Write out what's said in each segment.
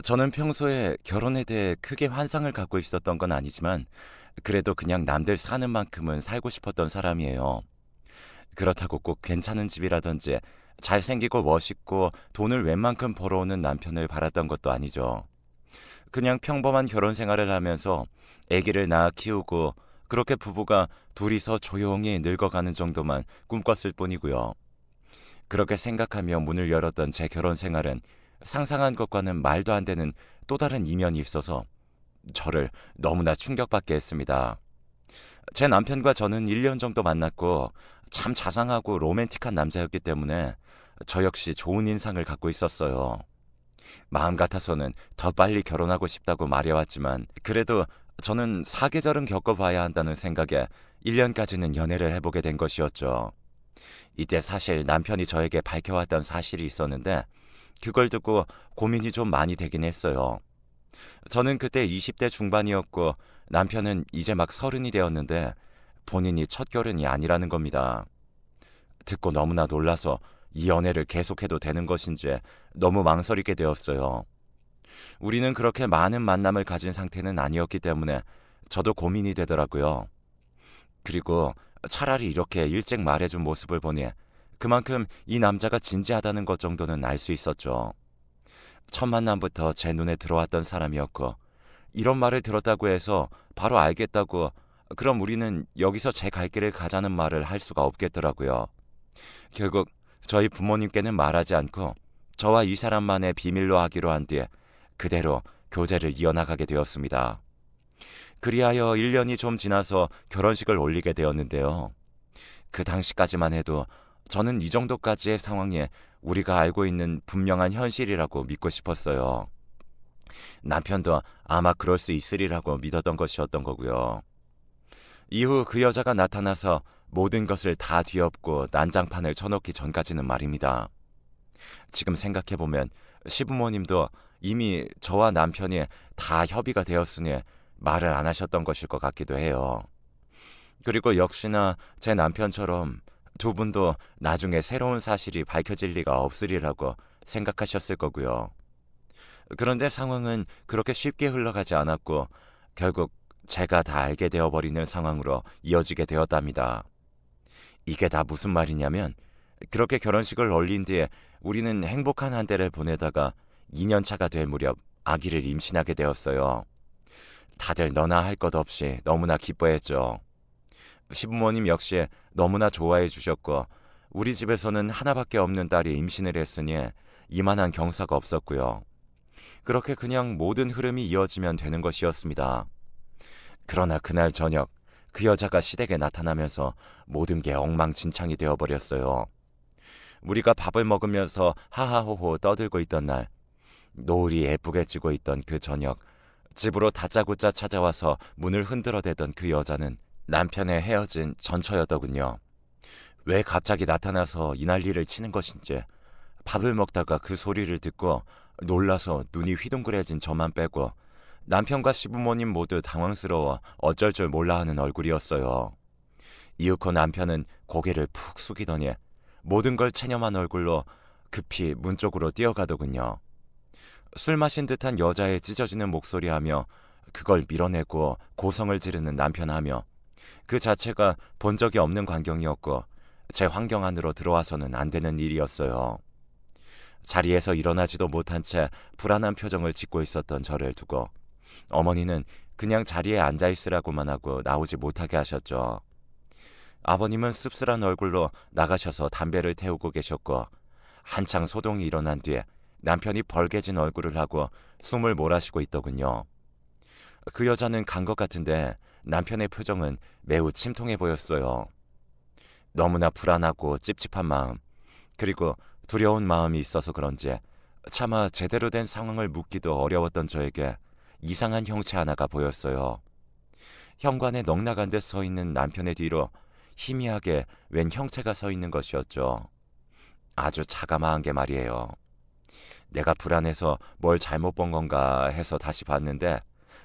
저는 평소에 결혼에 대해 크게 환상을 갖고 있었던 건 아니지만 그래도 그냥 남들 사는 만큼은 살고 싶었던 사람이에요. 그렇다고 꼭 괜찮은 집이라든지 잘생기고 멋있고 돈을 웬만큼 벌어오는 남편을 바랐던 것도 아니죠. 그냥 평범한 결혼 생활을 하면서 아기를 낳아 키우고 그렇게 부부가 둘이서 조용히 늙어가는 정도만 꿈꿨을 뿐이고요. 그렇게 생각하며 문을 열었던 제 결혼 생활은 상상한 것과는 말도 안 되는 또 다른 이면이 있어서 저를 너무나 충격받게 했습니다. 제 남편과 저는 1년 정도 만났고 참 자상하고 로맨틱한 남자였기 때문에 저 역시 좋은 인상을 갖고 있었어요. 마음 같아서는 더 빨리 결혼하고 싶다고 말해왔지만 그래도 저는 사계절은 겪어봐야 한다는 생각에 1년까지는 연애를 해보게 된 것이었죠. 이때 사실 남편이 저에게 밝혀왔던 사실이 있었는데 그걸 듣고 고민이 좀 많이 되긴 했어요. 저는 그때 20대 중반이었고 남편은 이제 막 서른이 되었는데 본인이 첫 결혼이 아니라는 겁니다. 듣고 너무나 놀라서 이 연애를 계속해도 되는 것인지 너무 망설이게 되었어요. 우리는 그렇게 많은 만남을 가진 상태는 아니었기 때문에 저도 고민이 되더라고요. 그리고 차라리 이렇게 일찍 말해준 모습을 보니 그만큼 이 남자가 진지하다는 것 정도는 알 수 있었죠. 첫 만남부터 제 눈에 들어왔던 사람이었고 이런 말을 들었다고 해서 바로 알겠다고 그럼 우리는 여기서 제 갈 길을 가자는 말을 할 수가 없겠더라고요. 결국 저희 부모님께는 말하지 않고 저와 이 사람만의 비밀로 하기로 한 뒤에 그대로 교제를 이어나가게 되었습니다. 그리하여 1년이 좀 지나서 결혼식을 올리게 되었는데요. 그 당시까지만 해도 저는 이 정도까지의 상황에 우리가 알고 있는 분명한 현실이라고 믿고 싶었어요. 남편도 아마 그럴 수 있으리라고 믿었던 것이었던 거고요. 이후 그 여자가 나타나서 모든 것을 다 뒤엎고 난장판을 쳐놓기 전까지는 말입니다. 지금 생각해보면 시부모님도 이미 저와 남편이 다 협의가 되었으니 말을 안 하셨던 것일 것 같기도 해요. 그리고 역시나 제 남편처럼 두 분도 나중에 새로운 사실이 밝혀질 리가 없으리라고 생각하셨을 거고요. 그런데 상황은 그렇게 쉽게 흘러가지 않았고 결국 제가 다 알게 되어버리는 상황으로 이어지게 되었답니다. 이게 다 무슨 말이냐면 그렇게 결혼식을 올린 뒤에 우리는 행복한 한 때를 보내다가 2년 차가 될 무렵 아기를 임신하게 되었어요. 다들 너나 할 것 없이 너무나 기뻐했죠. 시부모님 역시 너무나 좋아해 주셨고 우리 집에서는 하나밖에 없는 딸이 임신을 했으니 이만한 경사가 없었고요. 그렇게 그냥 모든 흐름이 이어지면 되는 것이었습니다. 그러나 그날 저녁 그 여자가 시댁에 나타나면서 모든 게 엉망진창이 되어버렸어요. 우리가 밥을 먹으면서 하하호호 떠들고 있던 날 노을이 예쁘게 지고 있던 그 저녁 집으로 다짜고짜 찾아와서 문을 흔들어대던 그 여자는 남편의 헤어진 전처였더군요. 왜 갑자기 나타나서 이 난리를 치는 것인지 밥을 먹다가 그 소리를 듣고 놀라서 눈이 휘둥그레진 저만 빼고 남편과 시부모님 모두 당황스러워 어쩔 줄 몰라 하는 얼굴이었어요. 이윽고 남편은 고개를 푹 숙이더니 모든 걸 체념한 얼굴로 급히 문 쪽으로 뛰어가더군요. 술 마신 듯한 여자의 찢어지는 목소리하며 그걸 밀어내고 고성을 지르는 남편하며 그 자체가 본 적이 없는 광경이었고 제 환경 안으로 들어와서는 안 되는 일이었어요. 자리에서 일어나지도 못한 채 불안한 표정을 짓고 있었던 저를 두고 어머니는 그냥 자리에 앉아있으라고만 하고 나오지 못하게 하셨죠. 아버님은 씁쓸한 얼굴로 나가셔서 담배를 태우고 계셨고 한창 소동이 일어난 뒤에 남편이 벌개진 얼굴을 하고 숨을 몰아쉬고 있더군요. 그 여자는 간 것 같은데 남편의 표정은 매우 침통해 보였어요. 너무나 불안하고 찝찝한 마음 그리고 두려운 마음이 있어서 그런지 차마 제대로 된 상황을 묻기도 어려웠던 저에게 이상한 형체 하나가 보였어요. 현관에 넋나간 듯 서 있는 남편의 뒤로 희미하게 웬 형체가 서 있는 것이었죠. 아주 자그마한 게 말이에요. 내가 불안해서 뭘 잘못 본 건가 해서 다시 봤는데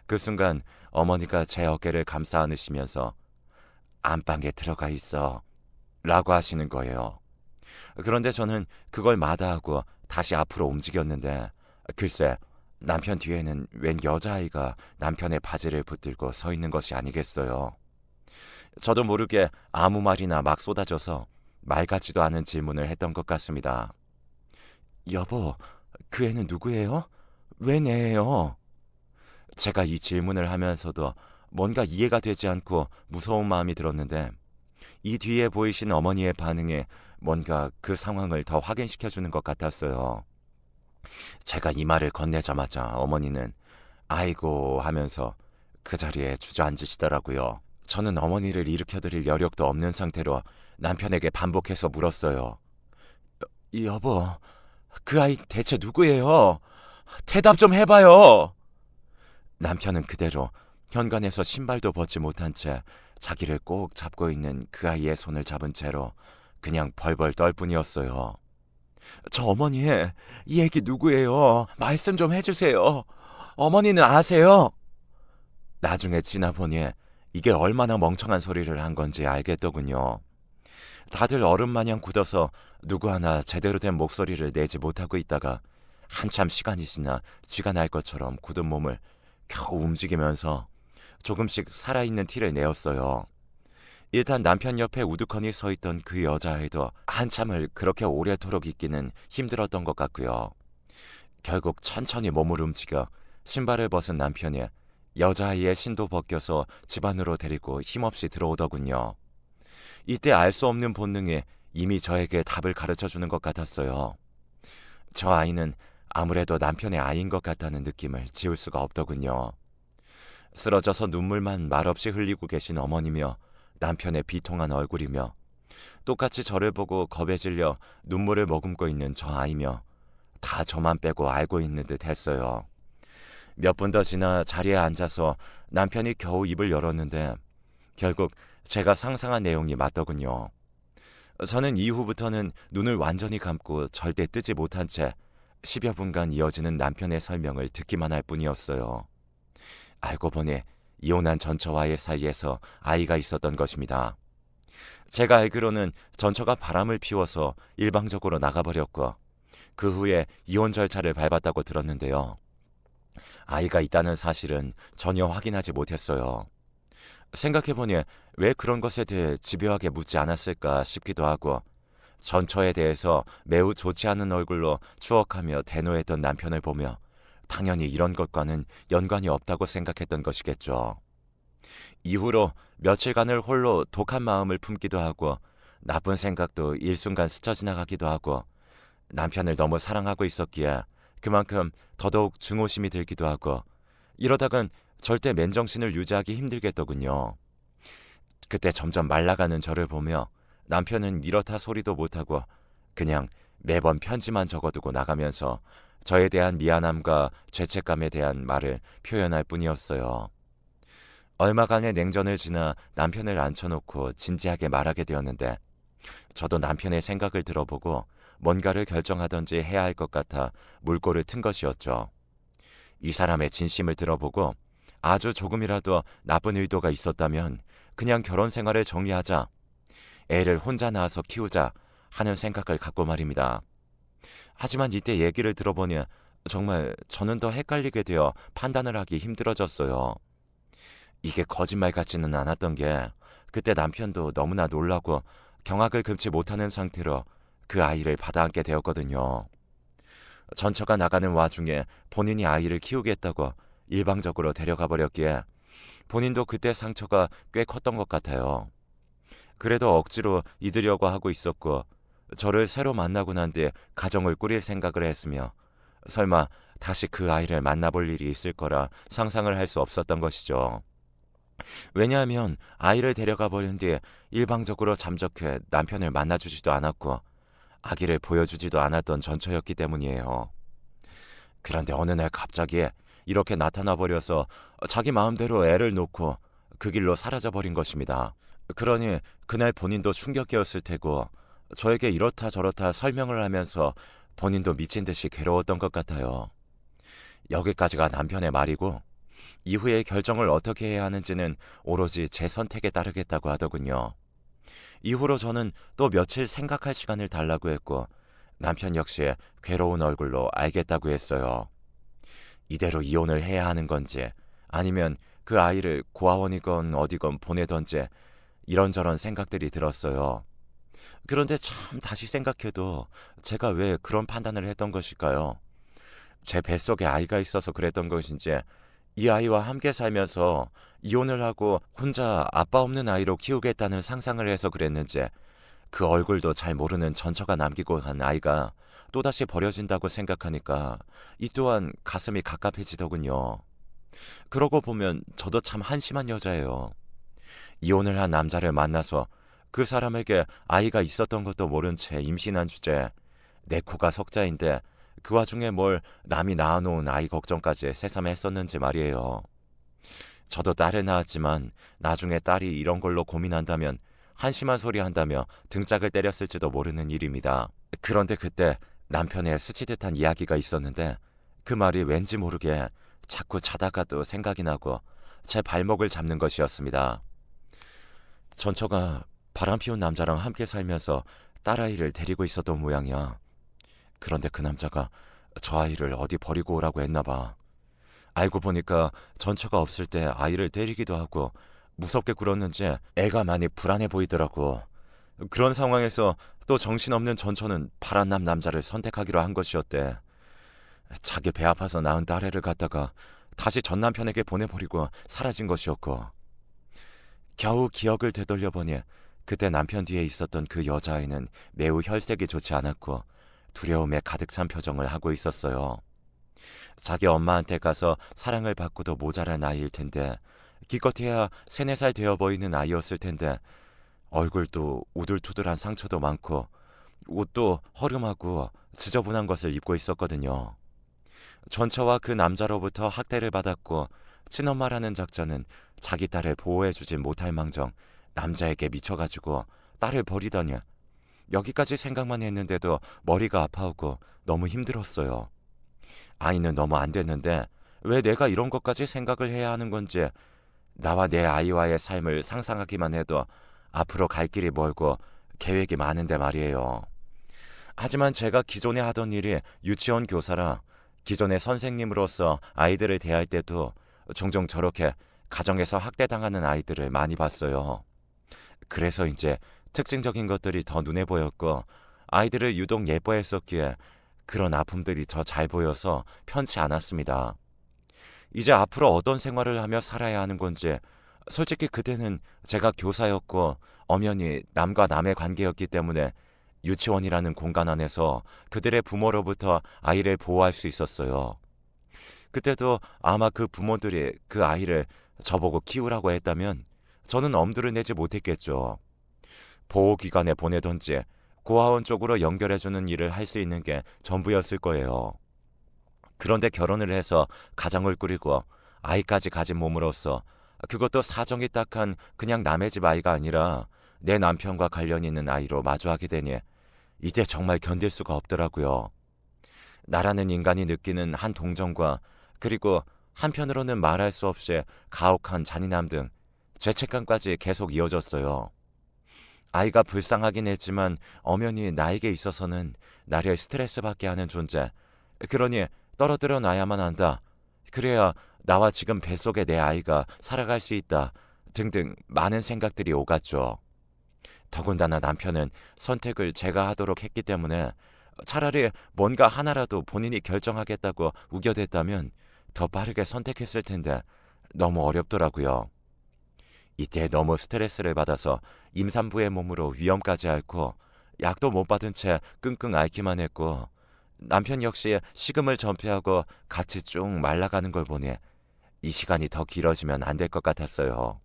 그 순간 어머니가 제 어깨를 감싸 안으시면서 안방에 들어가 있어 라고 하시는 거예요. 그런데 저는 그걸 마다하고 다시 앞으로 움직였는데 글쎄 남편 뒤에는 웬 여자아이가 남편의 바지를 붙들고 서 있는 것이 아니겠어요. 저도 모르게 아무 말이나 막 쏟아져서 말 같지도 않은 질문을 했던 것 같습니다. 여보, 그 애는 누구예요? 웬 애예요? 제가 이 질문을 하면서도 뭔가 이해가 되지 않고 무서운 마음이 들었는데 이 뒤에 보이신 어머니의 반응에 뭔가 그 상황을 더 확인시켜주는 것 같았어요. 제가 이 말을 건네자마자 어머니는 아이고 하면서 그 자리에 주저앉으시더라고요. 저는 어머니를 일으켜드릴 여력도 없는 상태로 남편에게 반복해서 물었어요. 여보, 그 아이 대체 누구예요? 대답 좀 해봐요. 남편은 그대로 현관에서 신발도 벗지 못한 채 자기를 꼭 잡고 있는 그 아이의 손을 잡은 채로 그냥 벌벌 떨 뿐이었어요. 저 어머니, 이 애기 누구예요? 말씀 좀 해주세요. 어머니는 아세요? 나중에 지나보니 이게 얼마나 멍청한 소리를 한 건지 알겠더군요. 다들 어른 마냥 굳어서 누구 하나 제대로 된 목소리를 내지 못하고 있다가 한참 시간이 지나 쥐가 날 것처럼 굳은 몸을 겨우 움직이면서 조금씩 살아있는 티를 내었어요. 일단 남편 옆에 우두커니 서 있던 그 여자아이도 한참을 그렇게 오래도록 있기는 힘들었던 것 같고요. 결국 천천히 몸을 움직여 신발을 벗은 남편이 여자아이의 신도 벗겨서 집 안으로 데리고 힘없이 들어오더군요. 이때 알 수 없는 본능이 이미 저에게 답을 가르쳐주는 것 같았어요. 저 아이는 아무래도 남편의 아이인 것 같다는 느낌을 지울 수가 없더군요. 쓰러져서 눈물만 말없이 흘리고 계신 어머니며 남편의 비통한 얼굴이며 똑같이 저를 보고 겁에 질려 눈물을 머금고 있는 저 아이며 다 저만 빼고 알고 있는 듯 했어요. 몇 분 더 지나 자리에 앉아서 남편이 겨우 입을 열었는데 결국 제가 상상한 내용이 맞더군요. 저는 이후부터는 눈을 완전히 감고 절대 뜨지 못한 채 10여 분간 이어지는 남편의 설명을 듣기만 할 뿐이었어요. 알고 보니 이혼한 전처와의 사이에서 아이가 있었던 것입니다. 제가 알기로는 전처가 바람을 피워서 일방적으로 나가버렸고 그 후에 이혼 절차를 밟았다고 들었는데요. 아이가 있다는 사실은 전혀 확인하지 못했어요. 생각해보니 왜 그런 것에 대해 집요하게 묻지 않았을까 싶기도 하고 전처에 대해서 매우 좋지 않은 얼굴로 추억하며 대노했던 남편을 보며 당연히 이런 것과는 연관이 없다고 생각했던 것이겠죠. 이후로 며칠간을 홀로 독한 마음을 품기도 하고 나쁜 생각도 일순간 스쳐 지나가기도 하고 남편을 너무 사랑하고 있었기에 그만큼 더더욱 증오심이 들기도 하고 이러다간 절대 맨정신을 유지하기 힘들겠더군요. 그때 점점 말라가는 저를 보며 남편은 이렇다 소리도 못하고 그냥 매번 편지만 적어두고 나가면서 저에 대한 미안함과 죄책감에 대한 말을 표현할 뿐이었어요. 얼마간의 냉전을 지나 남편을 앉혀놓고 진지하게 말하게 되었는데 저도 남편의 생각을 들어보고 뭔가를 결정하던지 해야 할 것 같아 물꼬를 튼 것이었죠. 이 사람의 진심을 들어보고 아주 조금이라도 나쁜 의도가 있었다면 그냥 결혼 생활을 정리하자, 애를 혼자 낳아서 키우자 하는 생각을 갖고 말입니다. 하지만 이때 얘기를 들어보니 정말 저는 더 헷갈리게 되어 판단을 하기 힘들어졌어요. 이게 거짓말 같지는 않았던 게 그때 남편도 너무나 놀라고 경악을 금치 못하는 상태로 그 아이를 받아안게 되었거든요. 전처가 나가는 와중에 본인이 아이를 키우겠다고 일방적으로 데려가 버렸기에 본인도 그때 상처가 꽤 컸던 것 같아요. 그래도 억지로 잊으려고 하고 있었고 저를 새로 만나고 난 뒤에 가정을 꾸릴 생각을 했으며 설마 다시 그 아이를 만나볼 일이 있을 거라 상상을 할 수 없었던 것이죠. 왜냐하면 아이를 데려가 버린 뒤에 일방적으로 잠적해 남편을 만나주지도 않았고 아기를 보여주지도 않았던 전처였기 때문이에요. 그런데 어느 날 갑자기 이렇게 나타나 버려서 자기 마음대로 애를 놓고 그 길로 사라져 버린 것입니다. 그러니 그날 본인도 충격이었을 테고 저에게 이렇다 저렇다 설명을 하면서 본인도 미친 듯이 괴로웠던 것 같아요. 여기까지가 남편의 말이고 이후에 결정을 어떻게 해야 하는지는 오로지 제 선택에 따르겠다고 하더군요. 이후로 저는 또 며칠 생각할 시간을 달라고 했고 남편 역시 괴로운 얼굴로 알겠다고 했어요. 이대로 이혼을 해야 하는 건지 아니면 그 아이를 고아원이건 어디건 보내던지 이런저런 생각들이 들었어요. 그런데 참 다시 생각해도 제가 왜 그런 판단을 했던 것일까요? 제 뱃속에 아이가 있어서 그랬던 것인지 이 아이와 함께 살면서 이혼을 하고 혼자 아빠 없는 아이로 키우겠다는 상상을 해서 그랬는지 그 얼굴도 잘 모르는 전처가 남기고 간 아이가 또다시 버려진다고 생각하니까 이 또한 가슴이 갑갑해지더군요. 그러고 보면 저도 참 한심한 여자예요. 이혼을 한 남자를 만나서 그 사람에게 아이가 있었던 것도 모른 채 임신한 주제에 내 코가 석자인데 그 와중에 뭘 남이 낳아놓은 아이 걱정까지 새삼 했었는지 말이에요. 저도 딸을 낳았지만 나중에 딸이 이런 걸로 고민한다면 한심한 소리 한다며 등짝을 때렸을지도 모르는 일입니다. 그런데 그때 남편의 스치듯한 이야기가 있었는데 그 말이 왠지 모르게 자꾸 자다가도 생각이 나고 제 발목을 잡는 것이었습니다. 전처가 바람 피운 남자랑 함께 살면서 딸아이를 데리고 있었던 모양이야. 그런데 그 남자가 저 아이를 어디 버리고 오라고 했나 봐. 알고 보니까 전처가 없을 때 아이를 때리기도 하고 무섭게 굴었는지 애가 많이 불안해 보이더라고. 그런 상황에서 또 정신없는 전처는 파란남 남자를 선택하기로 한 것이었대. 자기 배 아파서 낳은 딸애를 갖다가 다시 전 남편에게 보내버리고 사라진 것이었고, 겨우 기억을 되돌려보니 그때 남편 뒤에 있었던 그 여자아이는 매우 혈색이 좋지 않았고 두려움에 가득 찬 표정을 하고 있었어요. 자기 엄마한테 가서 사랑을 받고도 모자란 아이일 텐데 기껏해야 3, 4살 되어 보이는 아이였을 텐데 얼굴도 우둘투둘한 상처도 많고 옷도 허름하고 지저분한 것을 입고 있었거든요. 전처와 그 남자로부터 학대를 받았고 친엄마라는 작자는 자기 딸을 보호해주지 못할 망정 남자에게 미쳐가지고 딸을 버리다니. 여기까지 생각만 했는데도 머리가 아파오고 너무 힘들었어요. 아이는 너무 안 됐는데 왜 내가 이런 것까지 생각을 해야 하는 건지, 나와 내 아이와의 삶을 상상하기만 해도 앞으로 갈 길이 멀고 계획이 많은데 말이에요. 하지만 제가 기존에 하던 일이 유치원 교사라 기존의 선생님으로서 아이들을 대할 때도 종종 저렇게 가정에서 학대당하는 아이들을 많이 봤어요. 그래서 이제 특징적인 것들이 더 눈에 보였고 아이들을 유독 예뻐했었기에 그런 아픔들이 더 잘 보여서 편치 않았습니다. 이제 앞으로 어떤 생활을 하며 살아야 하는 건지, 솔직히 그때는 제가 교사였고 엄연히 남과 남의 관계였기 때문에 유치원이라는 공간 안에서 그들의 부모로부터 아이를 보호할 수 있었어요. 그때도 아마 그 부모들이 그 아이를 저보고 키우라고 했다면 저는 엄두를 내지 못했겠죠. 보호기관에 보내던지 고아원 쪽으로 연결해주는 일을 할 수 있는 게 전부였을 거예요. 그런데 결혼을 해서 가정을 꾸리고 아이까지 가진 몸으로써, 그것도 사정이 딱한 그냥 남의 집 아이가 아니라 내 남편과 관련 있는 아이로 마주하게 되니 이때 정말 견딜 수가 없더라고요. 나라는 인간이 느끼는 한 동정과 그리고 한편으로는 말할 수 없이 가혹한 잔인함 등 죄책감까지 계속 이어졌어요. 아이가 불쌍하긴 했지만 엄연히 나에게 있어서는 나를 스트레스받게 하는 존재. 그러니 떨어뜨려 놔야만 한다. 그래야 나와 지금 뱃속의 내 아이가 살아갈 수 있다. 등등 많은 생각들이 오갔죠. 더군다나 남편은 선택을 제가 하도록 했기 때문에 차라리 뭔가 하나라도 본인이 결정하겠다고 우겨댔다면 더 빠르게 선택했을 텐데 너무 어렵더라고요. 이때 너무 스트레스를 받아서 임산부의 몸으로 위험까지 앓고 약도 못 받은 채 끙끙 앓기만 했고, 남편 역시 식음을 전폐하고 같이 쭉 말라가는 걸 보니 이 시간이 더 길어지면 안 될 것 같았어요.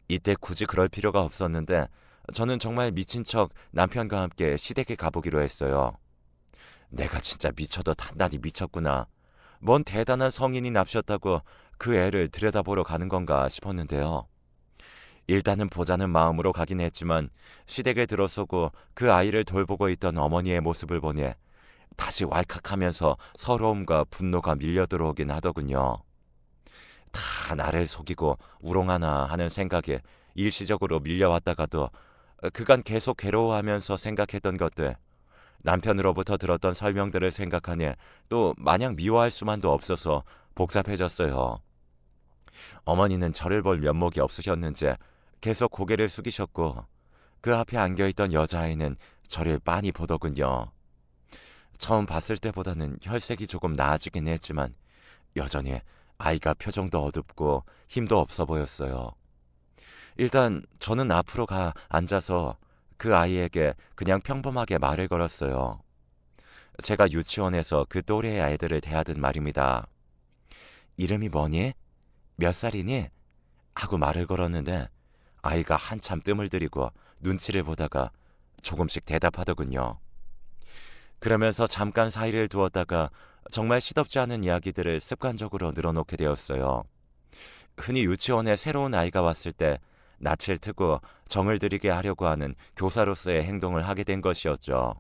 이때 굳이 그럴 필요가 없었는데 저는 정말 미친 척 남편과 함께 시댁에 가보기로 했어요. 내가 진짜 미쳐도 단단히 미쳤구나. 뭔 대단한 성인이 납셨다고 그 애를 들여다보러 가는 건가 싶었는데요. 일단은 보자는 마음으로 가긴 했지만 시댁에 들어서고 그 아이를 돌보고 있던 어머니의 모습을 보니 다시 왈칵하면서 서러움과 분노가 밀려 들어오긴 하더군요. 다 나를 속이고 우롱하나 하는 생각에 일시적으로 밀려왔다가도 그간 계속 괴로워하면서 생각했던 것들, 남편으로부터 들었던 설명들을 생각하니 또 마냥 미워할 수만도 없어서 복잡해졌어요. 어머니는 저를 볼 면목이 없으셨는지 계속 고개를 숙이셨고 그 앞에 안겨있던 여자아이는 저를 빤히 보더군요. 처음 봤을 때보다는 혈색이 조금 나아지긴 했지만 여전히 아이가 표정도 어둡고 힘도 없어 보였어요. 일단 저는 앞으로 가 앉아서 그 아이에게 그냥 평범하게 말을 걸었어요. 제가 유치원에서 그 또래의 아이들을 대하듯 말입니다. 이름이 뭐니? 몇 살이니? 하고 말을 걸었는데 아이가 한참 뜸을 들이고 눈치를 보다가 조금씩 대답하더군요. 그러면서 잠깐 사이를 두었다가 정말 시덥지 않은 이야기들을 습관적으로 늘어놓게 되었어요. 흔히 유치원에 새로운 아이가 왔을 때 낯을 트고 정을 들이게 하려고 하는 교사로서의 행동을 하게 된 것이었죠.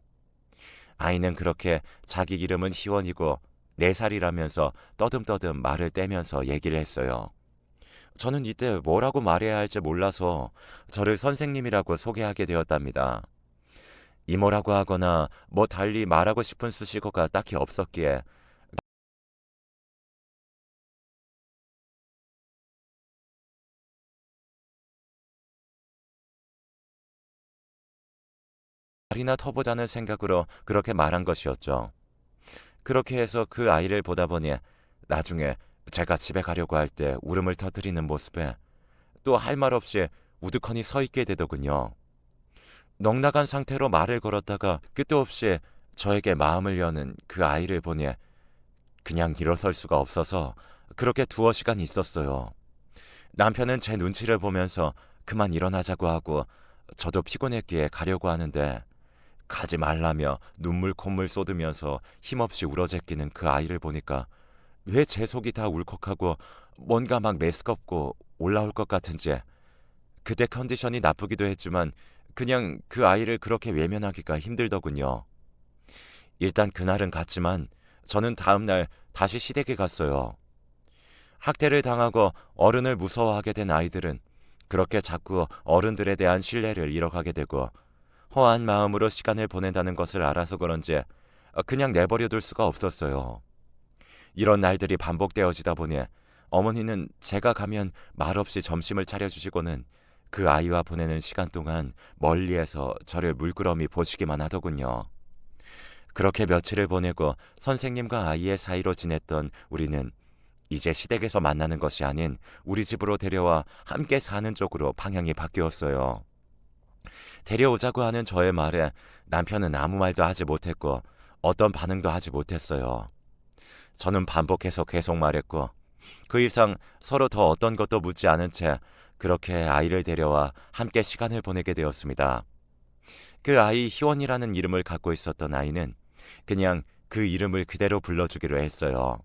아이는 그렇게 자기 이름은 희원이고 4살이라면서 떠듬떠듬 말을 떼면서 얘기를 했어요. 저는 이때 뭐라고 말해야 할지 몰라서 저를 선생님이라고 소개하게 되었답니다. 이모라고 하거나 뭐 달리 말하고 싶은 수식어가 딱히 없었기에 말이나 터보자는 생각으로 그렇게 말한 것이었죠. 그렇게 해서 그 아이를 보다 보니 나중에 제가 집에 가려고 할 때 울음을 터뜨리는 모습에 또 할 말 없이 우두커니 서 있게 되더군요. 넋나간 상태로 말을 걸었다가 끝도 없이 저에게 마음을 여는 그 아이를 보니 그냥 일어설 수가 없어서 그렇게 두어 시간 있었어요. 남편은 제 눈치를 보면서 그만 일어나자고 하고 저도 피곤했기에 가려고 하는데 가지 말라며 눈물 콧물 쏟으면서 힘없이 울어제끼는 그 아이를 보니까 왜 제 속이 다 울컥하고 뭔가 막 메스껍고 올라올 것 같은지 그때 컨디션이 나쁘기도 했지만 그냥 그 아이를 그렇게 외면하기가 힘들더군요. 일단 그날은 갔지만 저는 다음날 다시 시댁에 갔어요. 학대를 당하고 어른을 무서워하게 된 아이들은 그렇게 자꾸 어른들에 대한 신뢰를 잃어가게 되고 허한 마음으로 시간을 보낸다는 것을 알아서 그런지 그냥 내버려둘 수가 없었어요. 이런 날들이 반복되어지다 보니 어머니는 제가 가면 말없이 점심을 차려주시고는 그 아이와 보내는 시간 동안 멀리에서 저를 물끄러미 보시기만 하더군요. 그렇게 며칠을 보내고 선생님과 아이의 사이로 지냈던 우리는 이제 시댁에서 만나는 것이 아닌 우리 집으로 데려와 함께 사는 쪽으로 방향이 바뀌었어요. 데려오자고 하는 저의 말에 남편은 아무 말도 하지 못했고 어떤 반응도 하지 못했어요. 저는 반복해서 계속 말했고 그 이상 서로 더 어떤 것도 묻지 않은 채 그렇게 아이를 데려와 함께 시간을 보내게 되었습니다. 그 아이 희원이라는 이름을 갖고 있었던 아이는 그냥 그 이름을 그대로 불러주기로 했어요.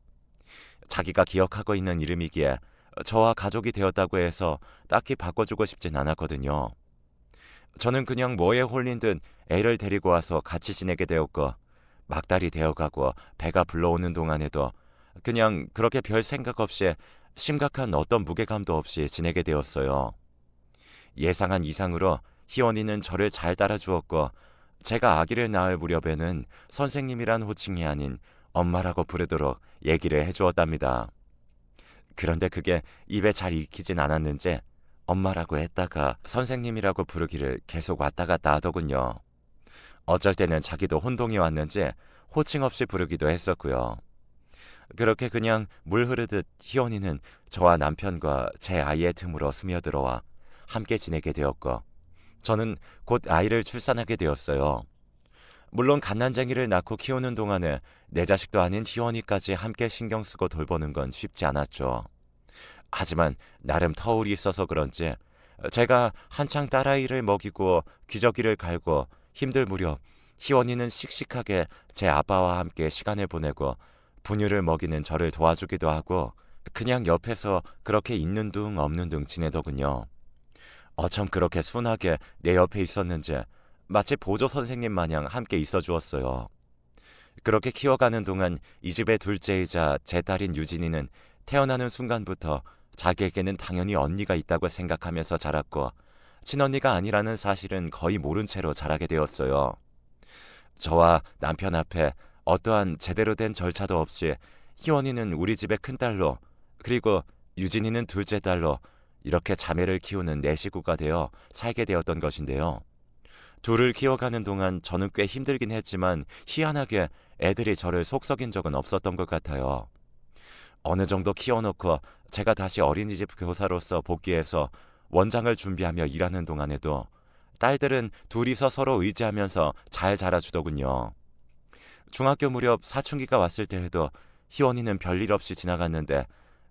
자기가 기억하고 있는 이름이기에 저와 가족이 되었다고 해서 딱히 바꿔주고 싶진 않았거든요. 저는 그냥 뭐에 홀린 듯 애를 데리고 와서 같이 지내게 되었고 막달이 되어가고 배가 불러오는 동안에도 그냥 그렇게 별 생각 없이 심각한 어떤 무게감도 없이 지내게 되었어요. 예상한 이상으로 희원이는 저를 잘 따라주었고 제가 아기를 낳을 무렵에는 선생님이란 호칭이 아닌 엄마라고 부르도록 얘기를 해주었답니다. 그런데 그게 입에 잘 익히진 않았는지 엄마라고 했다가 선생님이라고 부르기를 계속 왔다 갔다 하더군요. 어쩔 때는 자기도 혼동이 왔는지 호칭 없이 부르기도 했었고요. 그렇게 그냥 물 흐르듯 희원이는 저와 남편과 제 아이의 틈으로 스며들어와 함께 지내게 되었고 저는 곧 아이를 출산하게 되었어요. 물론 갓난쟁이를 낳고 키우는 동안에 내 자식도 아닌 희원이까지 함께 신경 쓰고 돌보는 건 쉽지 않았죠. 하지만 나름 터울이 있어서 그런지 제가 한창 딸아이를 먹이고 기저귀를 갈고 힘들 무렵 희원이는 씩씩하게 제 아빠와 함께 시간을 보내고 분유를 먹이는 저를 도와주기도 하고 그냥 옆에서 그렇게 있는 둥 없는 둥 지내더군요. 어쩜 그렇게 순하게 내 옆에 있었는지 마치 보조 선생님 마냥 함께 있어 주었어요. 그렇게 키워가는 동안 이 집의 둘째이자 제 딸인 유진이는 태어나는 순간부터 자기에게는 당연히 언니가 있다고 생각하면서 자랐고 친언니가 아니라는 사실은 거의 모른 채로 자라게 되었어요. 저와 남편 앞에 어떠한 제대로 된 절차도 없이 희원이는 우리 집의 큰딸로, 그리고 유진이는 둘째 딸로 이렇게 자매를 키우는 네 식구가 되어 살게 되었던 것인데요. 둘을 키워가는 동안 저는 꽤 힘들긴 했지만 희한하게 애들이 저를 속썩인 적은 없었던 것 같아요. 어느 정도 키워놓고 제가 다시 어린이집 교사로서 복귀해서 원장을 준비하며 일하는 동안에도 딸들은 둘이서 서로 의지하면서 잘 자라주더군요. 중학교 무렵 사춘기가 왔을 때에도 희원이는 별일 없이 지나갔는데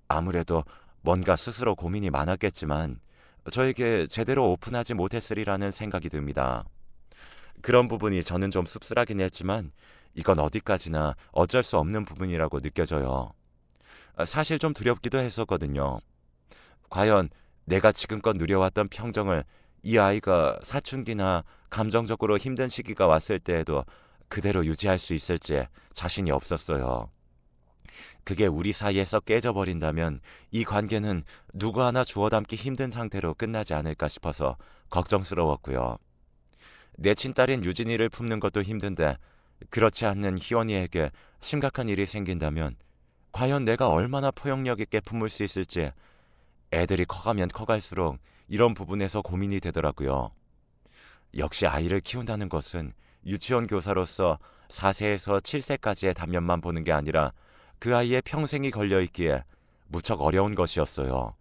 아무래도 뭔가 스스로 고민이 많았겠지만 저에게 제대로 오픈하지 못했으리라는 생각이 듭니다. 그런 부분이 저는 좀 씁쓸하긴 했지만 이건 어디까지나 어쩔 수 없는 부분이라고 느껴져요. 사실 좀 두렵기도 했었거든요. 과연 내가 지금껏 누려왔던 평정을 이 아이가 사춘기나 감정적으로 힘든 시기가 왔을 때에도 그대로 유지할 수 있을지 자신이 없었어요. 그게 우리 사이에서 깨져버린다면 이 관계는 누구 하나 주워 담기 힘든 상태로 끝나지 않을까 싶어서 걱정스러웠고요. 내 친딸인 유진이를 품는 것도 힘든데 그렇지 않는 희원이에게 심각한 일이 생긴다면 과연 내가 얼마나 포용력 있게 품을 수 있을지 애들이 커가면 커갈수록 이런 부분에서 고민이 되더라고요. 역시 아이를 키운다는 것은 유치원 교사로서 4세에서 7세까지의 단면만 보는 게 아니라 그 아이의 평생이 걸려있기에 무척 어려운 것이었어요.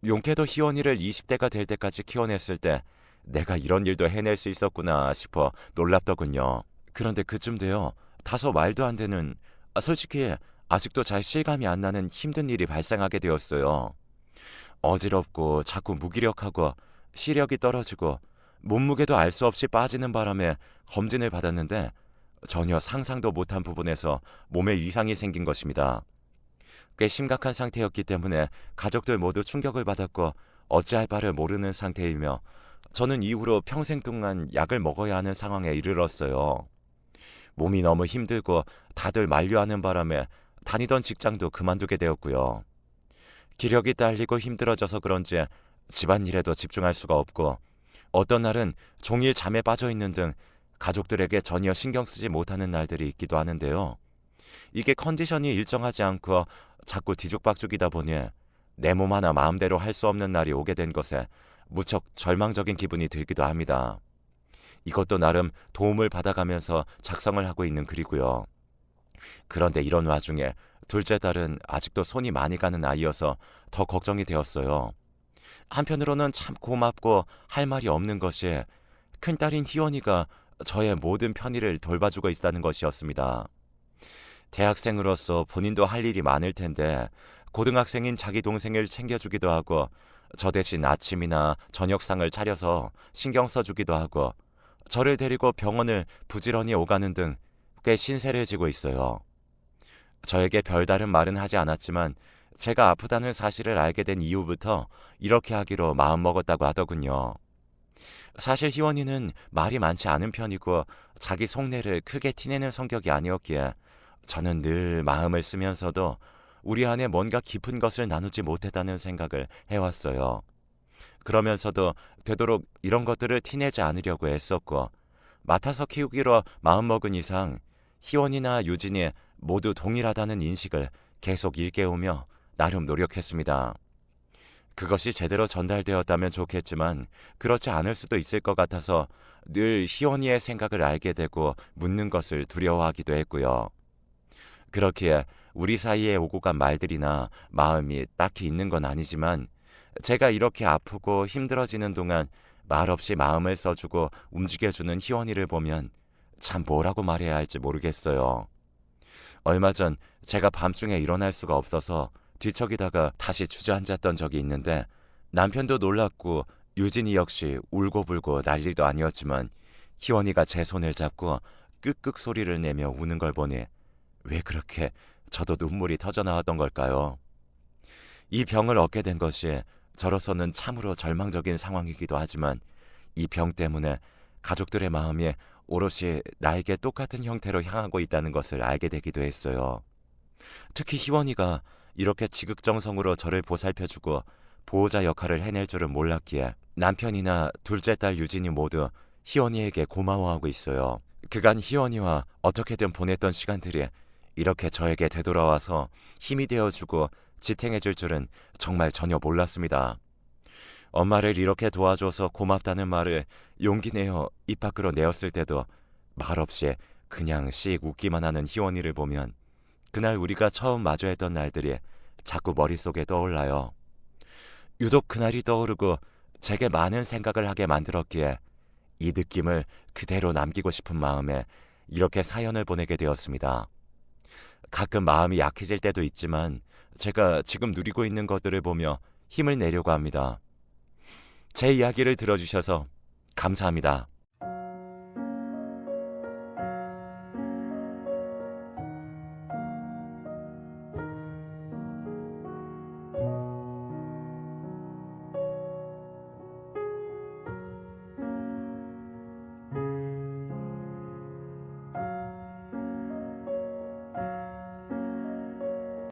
용케도 희원이를 20대가 될 때까지 키워냈을 때 내가 이런 일도 해낼 수 있었구나 싶어 놀랍더군요. 그런데 그쯤 되어 다소 말도 안 되는, 솔직히 아직도 잘 실감이 안 나는 힘든 일이 발생하게 되었어요. 어지럽고 자꾸 무기력하고 시력이 떨어지고 몸무게도 알 수 없이 빠지는 바람에 검진을 받았는데 전혀 상상도 못한 부분에서 몸에 이상이 생긴 것입니다. 꽤 심각한 상태였기 때문에 가족들 모두 충격을 받았고 어찌할 바를 모르는 상태이며 저는 이후로 평생 동안 약을 먹어야 하는 상황에 이르렀어요. 몸이 너무 힘들고 다들 만류하는 바람에 다니던 직장도 그만두게 되었고요. 기력이 딸리고 힘들어져서 그런지 집안일에도 집중할 수가 없고 어떤 날은 종일 잠에 빠져 있는 등 가족들에게 전혀 신경 쓰지 못하는 날들이 있기도 하는데요. 이게 컨디션이 일정하지 않고 자꾸 뒤죽박죽이다 보니 내 몸 하나 마음대로 할 수 없는 날이 오게 된 것에 무척 절망적인 기분이 들기도 합니다. 이것도 나름 도움을 받아가면서 작성을 하고 있는 글이고요. 그런데 이런 와중에 둘째 딸은 아직도 손이 많이 가는 아이여서 더 걱정이 되었어요. 한편으로는 참 고맙고 할 말이 없는 것이 큰딸인 희원이가 저의 모든 편의를 돌봐주고 있다는 것이었습니다. 대학생으로서 본인도 할 일이 많을 텐데 고등학생인 자기 동생을 챙겨주기도 하고 저 대신 아침이나 저녁상을 차려서 신경 써주기도 하고 저를 데리고 병원을 부지런히 오가는 등 꽤 신세를 지고 있어요. 저에게 별다른 말은 하지 않았지만 제가 아프다는 사실을 알게 된 이후부터 이렇게 하기로 마음먹었다고 하더군요. 사실 희원이는 말이 많지 않은 편이고 자기 속내를 크게 티내는 성격이 아니었기에 저는 늘 마음을 쓰면서도 우리 안에 뭔가 깊은 것을 나누지 못했다는 생각을 해왔어요. 그러면서도 되도록 이런 것들을 티내지 않으려고 애썼고 맡아서 키우기로 마음먹은 이상 희원이나 유진이 모두 동일하다는 인식을 계속 일깨우며 나름 노력했습니다. 그것이 제대로 전달되었다면 좋겠지만 그렇지 않을 수도 있을 것 같아서 늘 희원이의 생각을 알게 되고 묻는 것을 두려워하기도 했고요. 그렇기에 우리 사이에 오고 간 말들이나 마음이 딱히 있는 건 아니지만 제가 이렇게 아프고 힘들어지는 동안 말없이 마음을 써주고 움직여주는 희원이를 보면 참 뭐라고 말해야 할지 모르겠어요. 얼마 전 제가 밤중에 일어날 수가 없어서 뒤척이다가 다시 주저앉았던 적이 있는데 남편도 놀랐고 유진이 역시 울고불고 난리도 아니었지만 희원이가 제 손을 잡고 끄끄 소리를 내며 우는 걸 보니 왜 그렇게 저도 눈물이 터져 나왔던 걸까요? 이 병을 얻게 된 것이 저로서는 참으로 절망적인 상황이기도 하지만 이 병 때문에 가족들의 마음이 오롯이 나에게 똑같은 형태로 향하고 있다는 것을 알게 되기도 했어요. 특히 희원이가 이렇게 지극정성으로 저를 보살펴주고 보호자 역할을 해낼 줄은 몰랐기에 남편이나 둘째 딸 유진이 모두 희원이에게 고마워하고 있어요. 그간 희원이와 어떻게든 보냈던 시간들이 이렇게 저에게 되돌아와서 힘이 되어주고 지탱해줄 줄은 정말 전혀 몰랐습니다. 엄마를 이렇게 도와줘서 고맙다는 말을 용기 내어 입 밖으로 내었을 때도 말없이 그냥 씩 웃기만 하는 희원이를 보면 그날 우리가 처음 마주했던 날들이 자꾸 머릿속에 떠올라요. 유독 그날이 떠오르고 제게 많은 생각을 하게 만들었기에 이 느낌을 그대로 남기고 싶은 마음에 이렇게 사연을 보내게 되었습니다. 가끔 마음이 약해질 때도 있지만 제가 지금 누리고 있는 것들을 보며 힘을 내려고 합니다. 제 이야기를 들어주셔서 감사합니다.